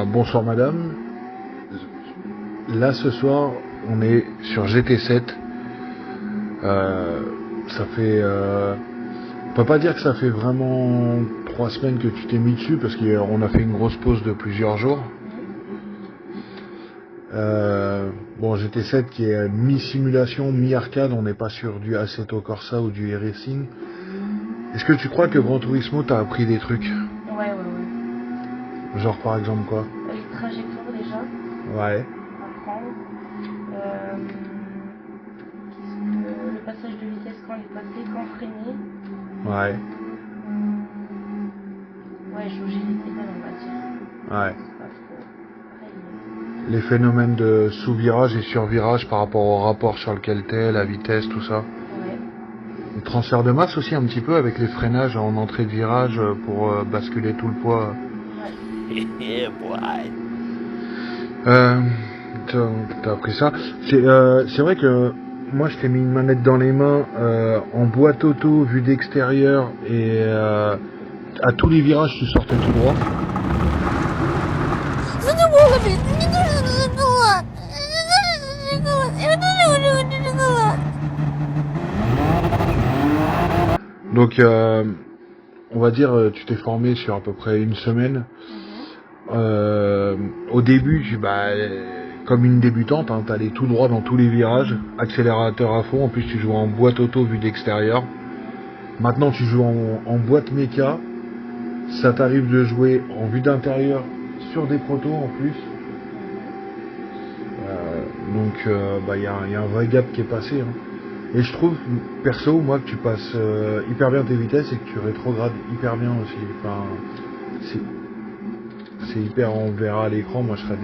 bonsoir madame. Là ce soir on est sur GT7. Ça fait... on peut pas dire que ça fait vraiment 3 semaines que tu t'es mis dessus parce qu'on a fait une grosse pause de plusieurs jours. Bon, GT7 qui est mi-simulation, mi-arcade, on n'est pas sur du Assetto Corsa ou du e-racing. Est-ce que tu crois que Gran Turismo t'a appris des trucs? Ouais. Genre par exemple quoi? Les trajectoires déjà, Ouais. apprendre. Le passage de vitesse quand il est passé, quand freiner. Ouais. Ouais, jauger les pédales on va dire. Ouais. C'est pas trop. Après, Les phénomènes de sous-virage et sur-virage par rapport au rapport sur lequel t'es, la vitesse, tout ça. ouais. Le transfert de masse aussi un petit peu avec les freinages en entrée de virage pour basculer tout le poids. T'as appris ça. C'est vrai que moi je t'ai mis une manette dans les mains en boîte auto vue d'extérieur et à tous les virages tu sortais tout droit. Donc on va dire tu t'es formé sur à peu près une semaine. Au début, comme une débutante, hein, t'allais tout droit dans tous les virages, accélérateur à fond, en plus tu jouais en boîte auto vue d'extérieur. Maintenant tu joues en boîte méca, ça t'arrive de jouer en vue d'intérieur sur des protos en plus. Donc y a un vrai gap qui est passé. Hein. Et je trouve, perso, moi, que tu passes hyper bien tes vitesses et que tu rétrogrades hyper bien aussi. Enfin, c'est hyper, on verra à l'écran, moi je ferai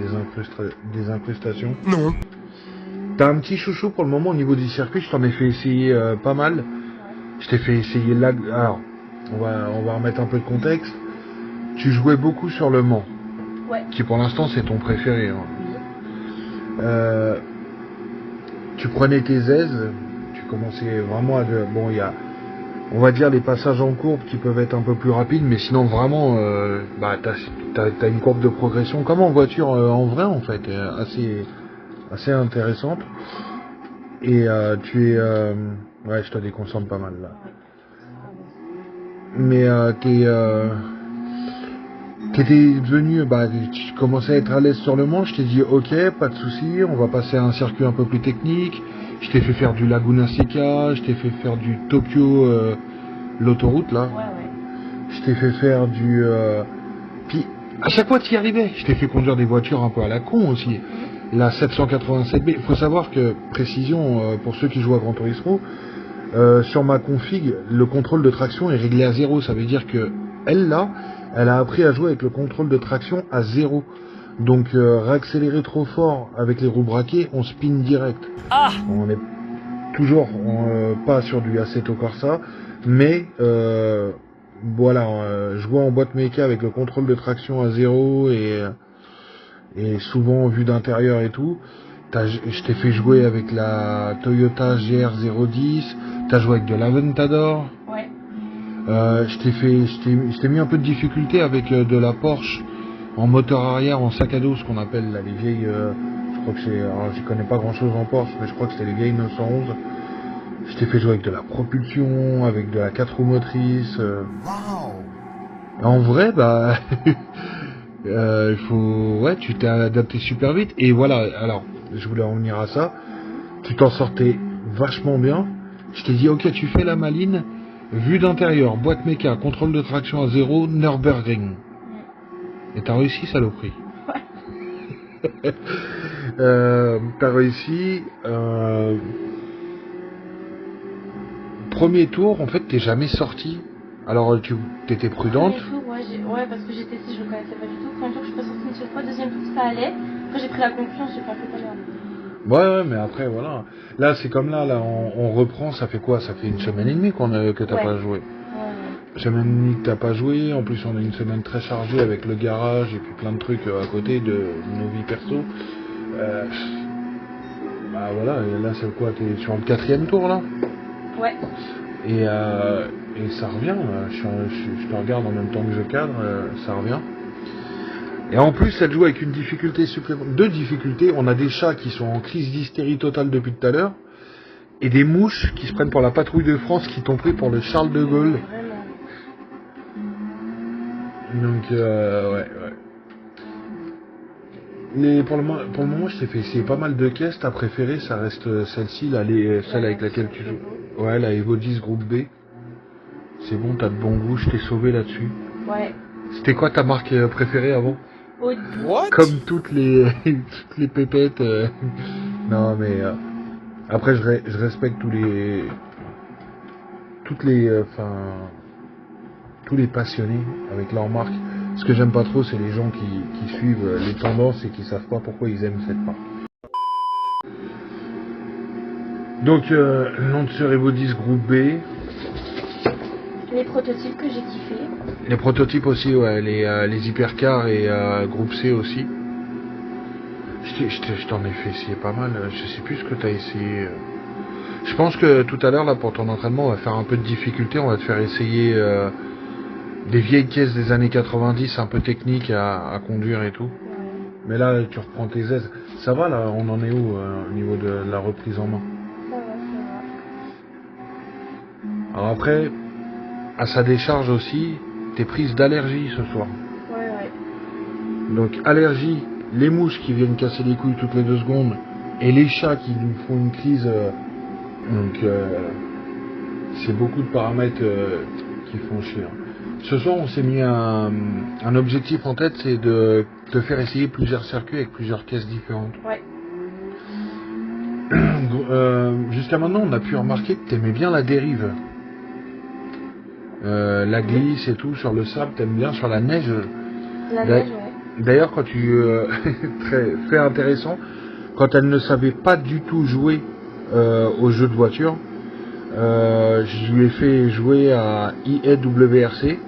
des incrustations. Non. T'as un petit chouchou pour le moment au niveau du circuit, je t'en ai fait essayer pas mal. Je t'ai fait essayer là. Alors, on va remettre un peu de contexte. Tu jouais beaucoup sur le Mans. Ouais. Qui pour l'instant c'est ton préféré. Hein. Oui. Tu prenais tes aises, tu commençais vraiment à... Bon, il y a, on va dire, les passages en courbe qui peuvent être un peu plus rapides, mais sinon vraiment, t'as une courbe de progression, comme en voiture en vrai en fait, assez intéressante. Et tu es... ouais, je te déconcentre pas mal là. Mais t'étais devenu, tu commençais à être à l'aise sur le Mans, je t'ai dit ok, pas de souci, on va passer à un circuit un peu plus technique. Je t'ai fait faire du Laguna Seca, je t'ai fait faire du Tokyo, l'autoroute là. Ouais. Je t'ai fait faire du... Puis à chaque fois tu y arrivais. Je t'ai fait conduire des voitures un peu à la con aussi. La 787B, il faut savoir que, précision pour ceux qui jouent à Gran Turismo, sur ma config, le contrôle de traction est réglé à 0. Ça veut dire que elle là, elle a appris à jouer avec le contrôle de traction à 0. Donc réaccélérer trop fort avec les roues braquées, on spin direct. On est toujours pas sur du Assetto Corsa, mais voilà, jouer en boîte méca avec le contrôle de traction à 0 et souvent vue d'intérieur et tout. Je t'ai fait jouer avec la Toyota GR010, t'as joué avec de l'Aventador. Ouais. Je t'ai mis un peu de difficulté avec de la Porsche en moteur arrière, en sac à dos, ce qu'on appelle là, les vieilles... je crois que c'est... Alors j'y connais pas grand chose en Porsche, mais je crois que c'était les vieilles 911. Je t'ai fait jouer avec de la propulsion, avec de la 4 roues motrices. En vrai, il faut... Ouais, tu t'es adapté super vite. Et voilà, alors, je voulais en venir à ça. Tu t'en sortais vachement bien. Je t'ai dit, ok, tu fais la maline, vue d'intérieur, boîte méca, contrôle de traction à 0, Nürburgring. Et t'as réussi, saloperie. Ouais. T'as réussi. Premier tour, en fait, t'es jamais sorti. Alors, t'étais prudente. Premier tour, ouais, parce que j'étais ici, je ne connaissais pas du tout. Premier tour, je suis pas sortie une seule fois. Deuxième tour, ça allait. Après, j'ai pris la confiance, j'ai pas fait à l'heure. Ouais, mais après, voilà. Là, c'est comme là, on reprend, ça fait quoi? Ça fait une semaine et demie que t'as pas joué. Ouais. Semaine et demie que t'as pas joué, en plus on a une semaine très chargée avec le garage et puis plein de trucs à côté de nos vies perso. Voilà, et là c'est quoi? T'es sur le 4e tour là? Ouais. Et ça revient, je te regarde en même temps que je cadre, ça revient. Et en plus, elle joue avec une difficulté supplémentaire. Deux difficultés. On a des chats qui sont en crise d'hystérie totale depuis tout à l'heure. Et des mouches qui se prennent pour la patrouille de France qui t'ont pris pour le Charles de Gaulle. Donc, ouais. Mais pour le moment, je t'ai fait essayer pas mal de caisses. Ta préférée, ça reste celle-ci, là, celle avec laquelle tu joues. Ouais, la Evo 10 groupe B. C'est bon, t'as de bon goût, je t'ai sauvé là-dessus. Ouais. C'était quoi ta marque préférée avant? What? Comme toutes les pépettes. Non, mais après, je respecte tous les passionnés avec leur marque. Ce que j'aime pas trop, c'est les gens qui suivent les tendances et qui savent pas pourquoi ils aiment cette marque. Donc, Lancer Evo 10 groupe B. Les prototypes que j'ai kiffé. Les prototypes aussi, ouais, les hypercars et groupe C aussi. Je t'en ai fait essayer pas mal, je sais plus ce que t'as essayé. Je pense que tout à l'heure, là, pour ton entraînement, on va faire un peu de difficulté, on va te faire essayer des vieilles caisses des années 90, un peu techniques à conduire et tout. Mais là, tu reprends tes aises. Ça va, là, on en est où au niveau de la reprise en main? Ça va. Alors après, à sa décharge aussi, t'es prise d'allergie ce soir. Ouais. Donc allergie, les mouches qui viennent casser les couilles toutes les 2 secondes, et les chats qui nous font une crise. Donc c'est beaucoup de paramètres qui font chier. Ce soir, on s'est mis un objectif en tête, c'est de te faire essayer plusieurs circuits avec plusieurs caisses différentes. Ouais. Jusqu'à maintenant, on a pu remarquer que t'aimais bien la dérive. La glisse et tout, sur le sable, t'aimes bien, sur la neige. La neige, ouais. D'ailleurs, quand tu... fait intéressant, quand elle ne savait pas du tout jouer aux jeux de voiture, je lui ai fait jouer à IAWRC. Ouais.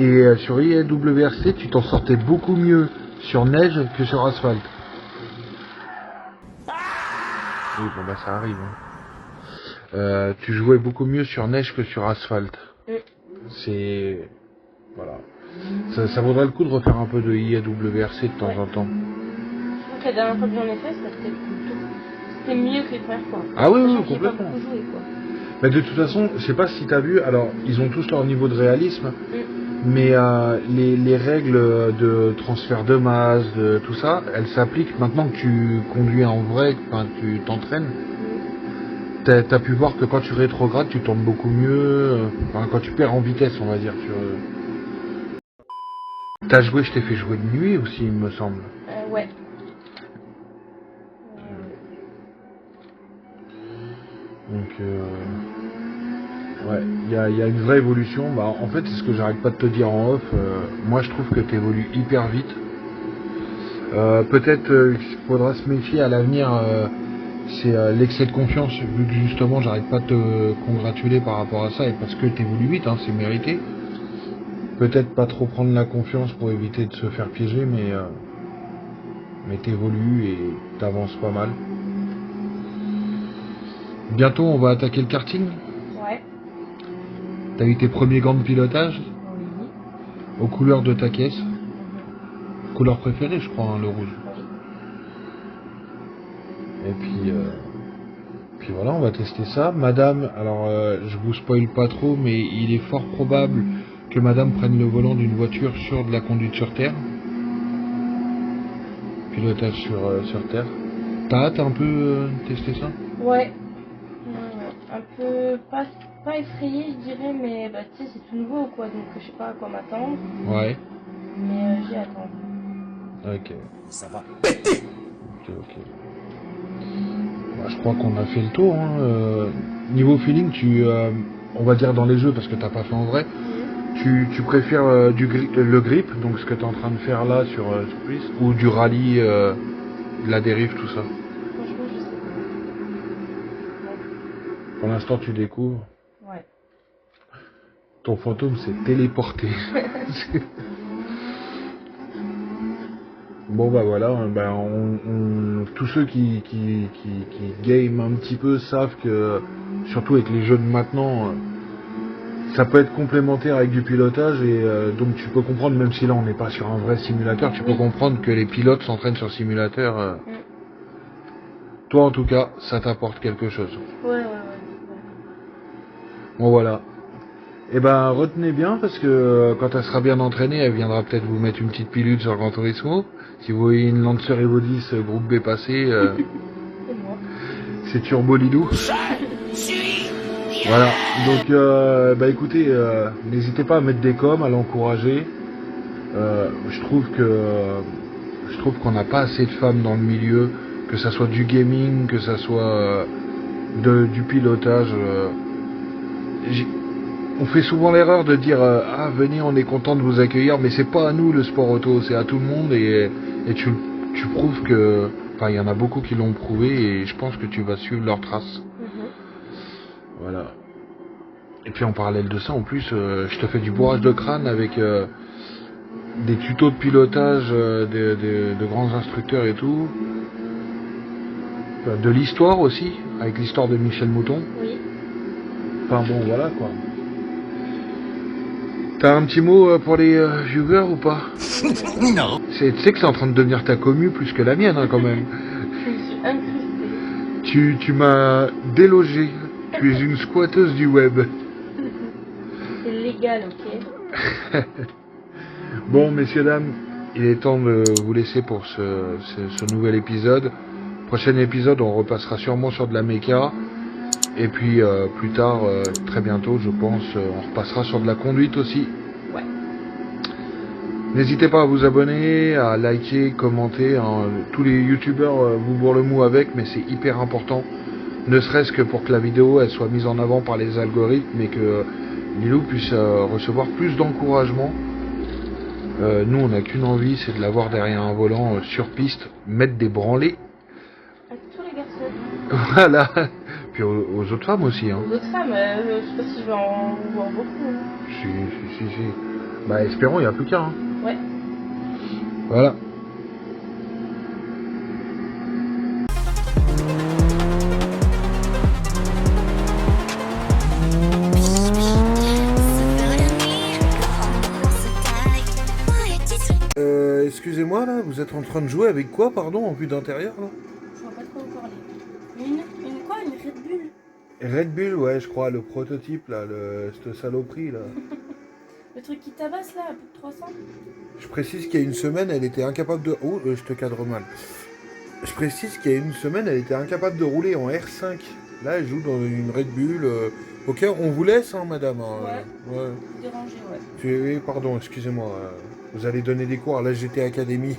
Et sur IAWRC, tu t'en sortais beaucoup mieux sur neige que sur asphalte. Oui, bon bah ça arrive. Hein. Tu jouais beaucoup mieux sur neige que sur asphalte. C'est... Voilà. Ça vaudrait le coup de refaire un peu de IAWRC de temps en temps. Je trouve que la dernière fois que j'en ai fait, c'était mieux que les premières fois. Ah oui, complètement. Pas beaucoup joué, quoi. Mais de toute façon, je sais pas si t'as vu, alors ils ont tous leur niveau de réalisme, mais les règles de transfert de masse, de tout ça, elles s'appliquent maintenant que tu conduis en vrai, que tu t'entraînes. T'as pu voir que quand tu rétrogrades, tu tournes beaucoup mieux, quand tu perds en vitesse, on va dire. T'as joué, je t'ai fait jouer de nuit aussi, il me semble. Ouais. Donc, ouais, il y a une vraie évolution. Bah, en fait, c'est ce que j'arrête pas de te dire en off. Moi, je trouve que tu évolues hyper vite. Peut-être qu'il faudra se méfier à l'avenir. C'est l'excès de confiance, vu que justement, j'arrête pas de te congratuler par rapport à ça, et parce que tu évolues vite, hein, c'est mérité. Peut-être pas trop prendre la confiance pour éviter de se faire piéger, mais t'évolues et t'avances pas mal. Bientôt, on va attaquer le karting. Ouais. T'as eu tes premiers gants de pilotage? Oui. Aux couleurs de ta caisse. Couleur préférée, je crois, hein, le rouge. Et puis voilà, on va tester ça. Madame, alors je vous spoil pas trop, mais il est fort probable que madame prenne le volant d'une voiture sur de la conduite sur terre. Pilotage sur terre. T'as hâte un peu tester ça? Ouais. Un peu, pas effrayé, je dirais, mais bah, tu sais, c'est tout nouveau, quoi, donc je sais pas à quoi m'attendre. Ouais. Mais j'y attends. Ok. Ça va péter. Ok. Bah, je crois qu'on a fait le tour. Hein. Niveau feeling, on va dire dans les jeux, parce que t'as pas fait en vrai, tu préfères le grip, donc ce que t'es en train de faire là sur Plus, ou du rallye, de la dérive, tout ça? Franchement, je sais pas. Pour l'instant, tu découvres. Ouais. Ton fantôme s'est téléporté. Bon bah voilà, bah tous ceux qui game un petit peu savent que, surtout avec les jeux de maintenant, ça peut être complémentaire avec du pilotage et donc tu peux comprendre, même si là on n'est pas sur un vrai simulateur, tu peux comprendre que les pilotes s'entraînent sur simulateur. Toi en tout cas, ça t'apporte quelque chose. Ouais. Bon voilà. Et ben retenez bien parce que quand elle sera bien entraînée, elle viendra peut-être vous mettre une petite pilule sur Gran Turismo. Si vous voyez une Lancer Evo 10 groupe B passer, c'est Turbo Lidou. Voilà, donc bah écoutez, n'hésitez pas à mettre des coms, à l'encourager. Je trouve qu'on n'a pas assez de femmes dans le milieu, que ça soit du gaming, que ça soit du pilotage. On fait souvent l'erreur de dire ah venez, on est content de vous accueillir, mais c'est pas à nous le sport auto, c'est à tout le monde et tu prouves que, enfin il y en a beaucoup qui l'ont prouvé et je pense que tu vas suivre leurs traces. Voilà. Et puis en parallèle de ça, en plus, je te fais du bourrage de crâne avec des tutos de pilotage de grands instructeurs et tout. De l'histoire aussi, avec l'histoire de Michel Mouton. Oui. Enfin bon, voilà quoi. T'as un petit mot pour les viewers ou pas? Non. Tu sais que c'est en train de devenir ta commu plus que la mienne hein, quand même. Je me suis incrustée. Tu m'as délogé. Tu es une squatteuse du web. C'est légal, ok. Bon, messieurs, dames, il est temps de vous laisser pour ce nouvel épisode. Prochain épisode, on repassera sûrement sur de la méca. Et puis, plus tard, très bientôt, je pense, on repassera sur de la conduite aussi. Ouais. N'hésitez pas à vous abonner, à liker, commenter. Hein. Tous les youtubeurs vous bourrent le mou avec, mais c'est hyper important. Ne serait-ce que pour que la vidéo elle soit mise en avant par les algorithmes et que Lilou puisse recevoir plus d'encouragement. Nous, on n'a qu'une envie, c'est de l'avoir derrière un volant sur piste, mettre des branlées. À tous les garçons. Voilà. Puis aux autres femmes aussi. Hein. Aux autres femmes, je sais pas si je vais en voir beaucoup. Hein. Si. Bah, espérons, il n'y a plus qu'un. Hein. Ouais. Voilà. Excusez-moi là, vous êtes en train de jouer avec quoi, pardon, en vue d'intérieur là? Je vois pas trop encore les. Une quoi? Une Red Bull? Red Bull, ouais, je crois, le prototype là, cette saloperie là. Le truc qui tabasse là, à plus de 300? Je précise qu'il y a une semaine, elle était incapable de. Oh, je te cadre mal. Je précise qu'il y a une semaine, elle était incapable de rouler en R5. Là, elle joue dans une Red Bull. Ok, on vous laisse, hein, madame. Ouais. Dérangé, ouais. Pardon, excusez-moi. Vous allez donner des cours à la GT Academy.